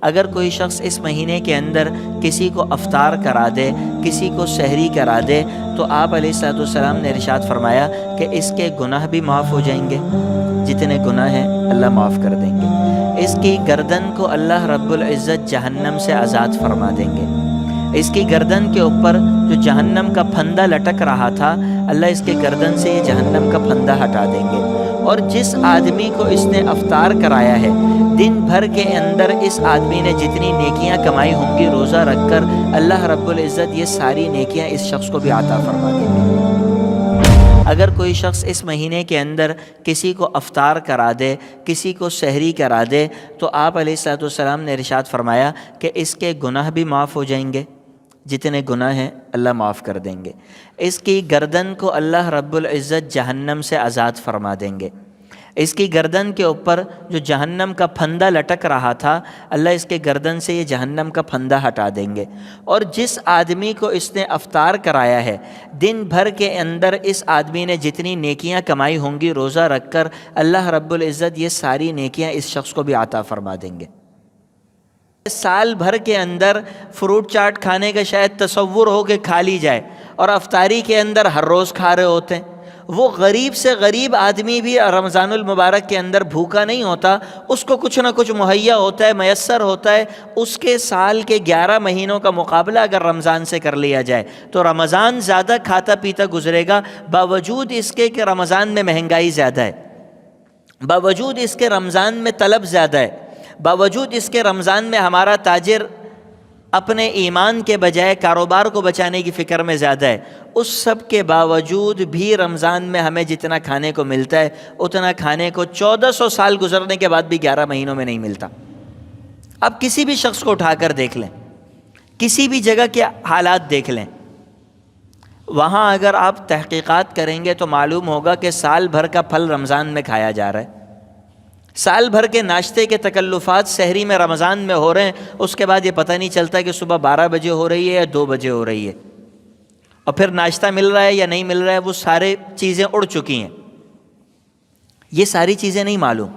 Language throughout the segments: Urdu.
اگر کوئی شخص اس مہینے کے اندر کسی کو افطار کرا دے، کسی کو سحری کرا دے، تو آپ علیہ الصلوۃ والسلام نے ارشاد فرمایا کہ اس کے گناہ بھی معاف ہو جائیں گے، جتنے گناہ ہیں اللہ معاف کر دیں گے۔ اس کی گردن کو اللہ رب العزت جہنم سے آزاد فرما دیں گے۔ اس کی گردن کے اوپر جو جہنم کا پھندا لٹک رہا تھا، اللہ اس کے گردن سے یہ جہنم کا پھندا ہٹا دیں گے۔ اور جس آدمی کو اس نے افطار کرایا ہے، دن بھر کے اندر اس آدمی نے جتنی نیکیاں کمائی ہوں گی روزہ رکھ کر، اللہ رب العزت یہ ساری نیکیاں اس شخص کو بھی عطا فرما دیں گے۔ اگر کوئی شخص اس مہینے کے اندر کسی کو افطار کرا دے، کسی کو سحری کرا دے، تو آپ علیہ الصلوۃ والسلام نے ارشاد فرمایا کہ اس کے گناہ بھی معاف ہو جائیں گے، جتنے گناہ ہیں اللہ معاف کر دیں گے۔ اس کی گردن کو اللہ رب العزت جہنم سے آزاد فرما دیں گے۔ اس کی گردن کے اوپر جو جہنم کا پھندا لٹک رہا تھا، اللہ اس کے گردن سے یہ جہنم کا پھندا ہٹا دیں گے۔ اور جس آدمی کو اس نے افطار کرایا ہے، دن بھر کے اندر اس آدمی نے جتنی نیکیاں کمائی ہوں گی روزہ رکھ کر، اللہ رب العزت یہ ساری نیکیاں اس شخص کو بھی عطا فرما دیں گے۔ سال بھر کے اندر فروٹ چاٹ کھانے کا شاید تصور ہو کہ کھا لی جائے، اور افطاری کے اندر ہر روز کھا رہے ہوتے ہیں۔ وہ غریب سے غریب آدمی بھی رمضان المبارک کے اندر بھوکا نہیں ہوتا، اس کو کچھ نہ کچھ مہیا ہوتا ہے، میسر ہوتا ہے۔ اس کے سال کے 11 مہینوں کا مقابلہ اگر رمضان سے کر لیا جائے تو رمضان زیادہ کھاتا پیتا گزرے گا، باوجود اس کے کہ رمضان میں مہنگائی زیادہ ہے، باوجود اس کے رمضان میں طلب زیادہ ہے، باوجود اس کے رمضان میں ہمارا تاجر اپنے ایمان کے بجائے کاروبار کو بچانے کی فکر میں زیادہ ہے۔ اس سب کے باوجود بھی رمضان میں ہمیں جتنا کھانے کو ملتا ہے، اتنا کھانے کو 1400 سال گزرنے کے بعد بھی 11 مہینوں میں نہیں ملتا۔ اب کسی بھی شخص کو اٹھا کر دیکھ لیں، کسی بھی جگہ کے حالات دیکھ لیں، وہاں اگر آپ تحقیقات کریں گے تو معلوم ہوگا کہ سال بھر کا پھل رمضان میں کھایا جا رہا ہے۔ سال بھر کے ناشتے کے تکلفات سحری میں رمضان میں ہو رہے ہیں، اس کے بعد یہ پتہ نہیں چلتا کہ صبح 12 بجے ہو رہی ہے یا 2 بجے ہو رہی ہے، اور پھر ناشتہ مل رہا ہے یا نہیں مل رہا ہے، وہ سارے چیزیں اڑ چکی ہیں۔ یہ ساری چیزیں نہیں معلوم۔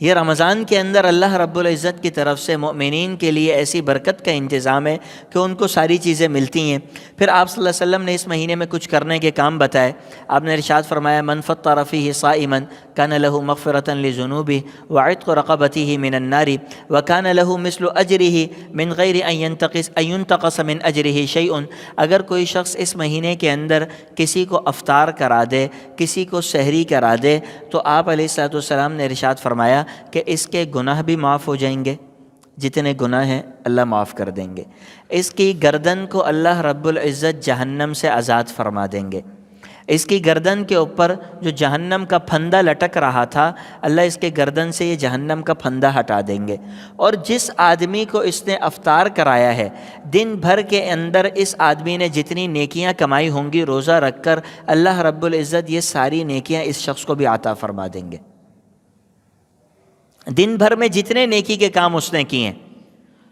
یہ رمضان کے اندر اللہ رب العزت کی طرف سے مؤمنین کے لیے ایسی برکت کا انتظام ہے کہ ان کو ساری چیزیں ملتی ہیں۔ پھر آپ صلی اللہ علیہ وسلم نے اس مہینے میں کچھ کرنے کے کام بتائے۔ آپ نے ارشاد فرمایا من فطر فیہ صائما کان لہ مغفرۃ لذنوبہ وعتق رقبتہ من النار وکان لہ مثل اجرہ من غیر ان ینتقص من اجرہ شیء۔ اگر کوئی شخص اس مہینے کے اندر کسی کو افطار کرا دے، کسی کو سحری کرا دے، تو آپ علیہ الصلوۃ والسلام نے ارشاد فرمایا کہ اس کے گناہ بھی معاف ہو جائیں گے، جتنے گناہ ہیں اللہ معاف کر دیں گے۔ اس کی گردن کو اللہ رب العزت جہنم سے آزاد فرما دیں گے۔ اس کی گردن کے اوپر جو جہنم کا پھندا لٹک رہا تھا، اللہ اس کے گردن سے یہ جہنم کا پھندا ہٹا دیں گے۔ اور جس آدمی کو اس نے افطار کرایا ہے، دن بھر کے اندر اس آدمی نے جتنی نیکیاں کمائی ہوں گی روزہ رکھ کر، اللہ رب العزت یہ ساری نیکیاں اس شخص کو بھی عطا فرما دیں گے۔ دن بھر میں جتنے نیکی کے کام اس نے کیے ہیں،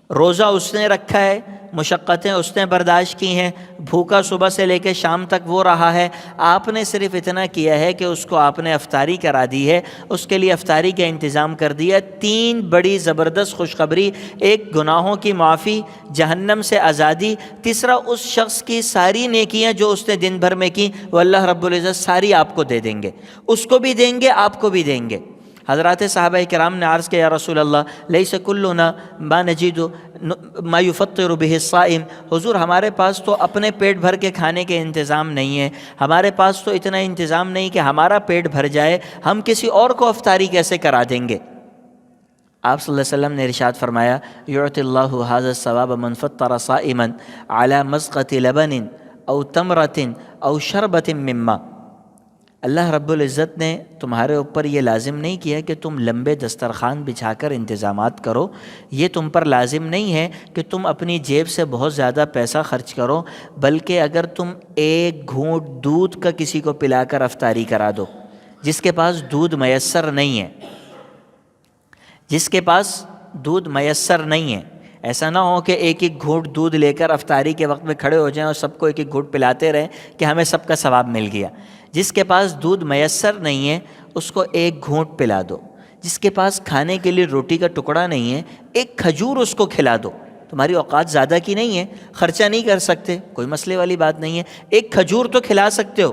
روزہ اس نے رکھا ہے، مشقتیں اس نے برداشت کی ہیں، بھوکا صبح سے لے کے شام تک وہ رہا ہے، آپ نے صرف اتنا کیا ہے کہ اس کو آپ نے افطاری کرا دی ہے، اس کے لیے افطاری کا انتظام کر دیا۔ 3 بڑی زبردست خوشخبری، ایک گناہوں کی معافی، جہنم سے آزادی، تیسرا اس شخص کی ساری نیکیاں جو اس نے دن بھر میں کی وہ اللہ رب العزت ساری آپ کو دے دیں گے، اس کو بھی دیں گے، آپ کو بھی دیں گے۔ حضرات صحابہ کرام نے عرض کیا یا رسول اللہ لیس کلنا ما نجد ما یفطر بہ الصائم، حضور ہمارے پاس تو اپنے پیٹ بھر کے کھانے کے انتظام نہیں ہے، ہمارے پاس تو اتنا انتظام نہیں کہ ہمارا پیٹ بھر جائے، ہم کسی اور کو افطاری کیسے کرا دیں گے؟ آپ صلی اللہ علیہ وسلم نے ارشاد فرمایا یعطی اللہ ھذا الثواب من فطر صائما علی مزقۃ لبن او تمرۃ او شربۃ من ماء۔ اللہ رب العزت نے تمہارے اوپر یہ لازم نہیں کیا کہ تم لمبے دسترخوان بچھا کر انتظامات کرو، یہ تم پر لازم نہیں ہے کہ تم اپنی جیب سے بہت زیادہ پیسہ خرچ کرو، بلکہ اگر تم ایک گھونٹ دودھ کا کسی کو پلا کر افطاری کرا دو، جس کے پاس دودھ میسر نہیں ہے، جس کے پاس دودھ میسر نہیں ہے، ایسا نہ ہو کہ ایک ایک گھونٹ دودھ لے کر افطاری کے وقت میں کھڑے ہو جائیں اور سب کو ایک ایک گھونٹ پلاتے رہیں کہ ہمیں سب کا ثواب مل گیا۔ جس کے پاس دودھ میسر نہیں ہے اس کو ایک گھونٹ پلا دو، جس کے پاس کھانے کے لیے روٹی کا ٹکڑا نہیں ہے، ایک کھجور اس کو کھلا دو. تمہاری اوقات زیادہ کی نہیں ہے، خرچہ نہیں کر سکتے، کوئی مسئلے والی بات نہیں ہے، ایک کھجور تو کھلا سکتے ہو،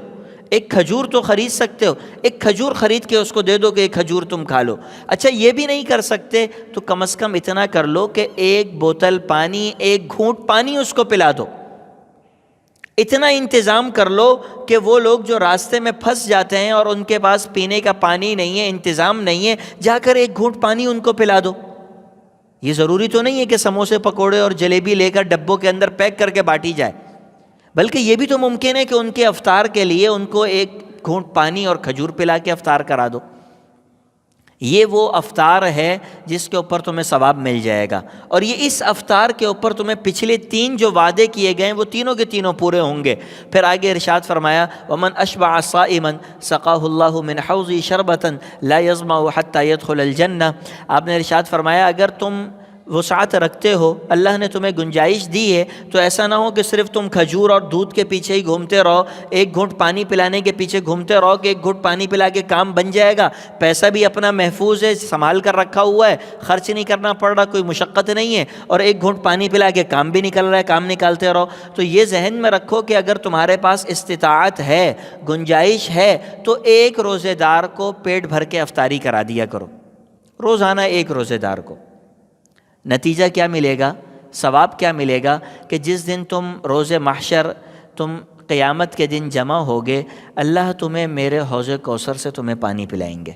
ایک کھجور تو خرید سکتے ہو، ایک کھجور خرید کے اس کو دے دو کہ ایک کھجور تم کھا لو. اچھا یہ بھی نہیں کر سکتے تو کم از کم اتنا کر لو کہ ایک بوتل پانی، ایک گھونٹ پانی اس کو پلا دو. اتنا انتظام کر لو کہ وہ لوگ جو راستے میں پھنس جاتے ہیں اور ان کے پاس پینے کا پانی نہیں ہے، انتظام نہیں ہے، جا کر ایک گھونٹ پانی ان کو پلا دو. یہ ضروری تو نہیں ہے کہ سموسے پکوڑے اور جلیبی لے کر ڈبوں کے اندر پیک کر کے بانٹی جائے، بلکہ یہ بھی تو ممکن ہے کہ ان کے افطار کے لیے ان کو ایک گھونٹ پانی اور کھجور پلا کے افطار کرا دو. یہ وہ افطار ہے جس کے اوپر تمہیں ثواب مل جائے گا، اور یہ اس افطار کے اوپر تمہیں پچھلے 3 جو وعدے کیے گئے وہ تینوں کے تینوں پورے ہوں گے. پھر آگے ارشاد فرمایا وَمَنْ أَشْبَعَ صَائِمًا سَقَاهُ اللَّهُ مِنْ حَوْضِهِ شَرْبَةً لَا يَظْمَأُ حَتَّى يَدْخُلَ الْجَنَّةَ. آپ نے ارشاد فرمایا اگر تم وسعت رکھتے ہو، اللہ نے تمہیں گنجائش دی ہے، تو ایسا نہ ہو کہ صرف تم کھجور اور دودھ کے پیچھے ہی گھومتے رہو، ایک گھونٹ پانی پلانے کے پیچھے گھومتے رہو کہ ایک گھونٹ پانی پلا کے کام بن جائے گا، پیسہ بھی اپنا محفوظ ہے، سنبھال کر رکھا ہوا ہے، خرچ نہیں کرنا پڑ رہا، کوئی مشقت نہیں ہے، اور ایک گھونٹ پانی پلا کے کام بھی نکل رہا ہے، کام نکالتے رہو. تو یہ ذہن میں رکھو کہ اگر تمہارے پاس استطاعت ہے، گنجائش ہے، تو ایک روزے دار کو پیٹ بھر کے افطاری کرا دیا کرو، روزانہ ایک روزے دار کو. نتیجہ کیا ملے گا، ثواب کیا ملے گا کہ جس دن تم روز محشر، تم قیامت کے دن جمع ہوگے، اللہ تمہیں میرے حوض کوثر سے تمہیں پانی پلائیں گے.